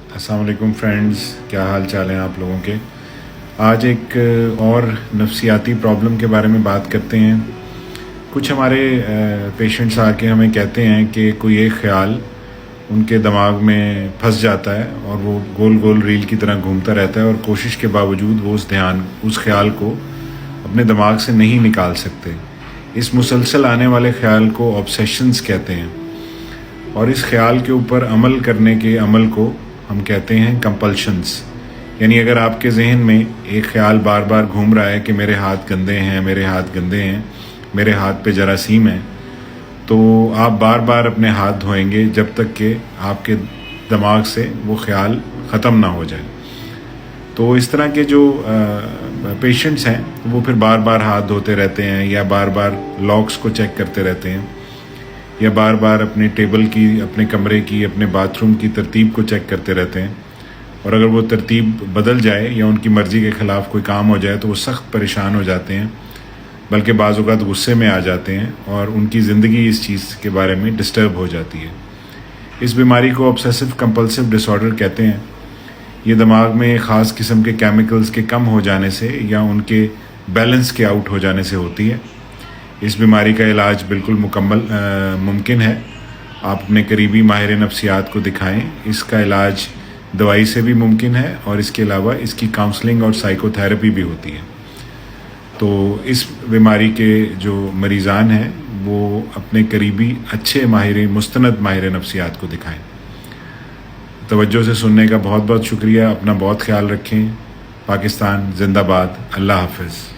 अस्सलाम वालेकुम फ्रेंड्स, क्या हाल चाल हैं आप लोगों के। आज एक और नफ्सियाती प्रॉब्लम के बारे में बात करते हैं। कुछ हमारे पेशेंट्स आके हमें कहते हैं कि कोई एक ख़्याल उनके दिमाग में फंस जाता है और वो गोल गोल रील की तरह घूमता रहता है और कोशिश के बावजूद वो उस ख़्याल को अपने दिमाग से नहीं निकाल सकते। इस मुसलसल आने वाले ख़्याल को ऑब्सेशंस कहते हैं और इस ख़्याल के ऊपर अमल करने के अमल को हम कहते हैं कंपल्शंस। यानी अगर आपके जहन में एक ख़्याल बार बार घूम रहा है कि मेरे हाथ गंदे हैं, मेरे हाथ गंदे हैं, मेरे हाथ पे जरासीम है, तो आप बार बार अपने हाथ धोएंगे जब तक कि आपके दिमाग से वो ख़्याल ख़त्म ना हो जाए। तो इस तरह के जो पेशेंट्स हैं वो फिर बार बार हाथ धोते रहते हैं या बार बार लॉक्स को चेक करते रहते हैं या बार बार अपने टेबल की, अपने कमरे की, अपने बाथरूम की तरतीब को चेक करते रहते हैं। और अगर वो तरतीब बदल जाए या उनकी मर्ज़ी के ख़िलाफ़ कोई काम हो जाए तो वो सख्त परेशान हो जाते हैं, बल्कि बाज़ औक़ात गुस्से में आ जाते हैं और उनकी ज़िंदगी इस चीज़ के बारे में डिस्टर्ब हो जाती है। इस बीमारी को ऑब्सेसिव कंपल्सिव डिसऑर्डर कहते हैं। ये दिमाग में ख़ास किस्म के केमिकल्स के कम हो जाने से या उनके बैलेंस के आउट हो जाने से होती है। इस बीमारी का इलाज बिल्कुल मुमकिन है। आप अपने करीबी माहिर नफ्सियात को दिखाएं। इसका इलाज दवाई से भी मुमकिन है और इसके अलावा इसकी काउंसलिंग और साइकोथेरेपी भी होती है। तो इस बीमारी के जो मरीज़ान हैं वो अपने करीबी अच्छे मुस्तनद माहिर नफ्सियात को दिखाएं। तवज्जो से सुनने का बहुत बहुत शुक्रिया। अपना बहुत ख्याल रखें। पाकिस्तान जिंदाबाद। अल्लाह हाफ़िज़।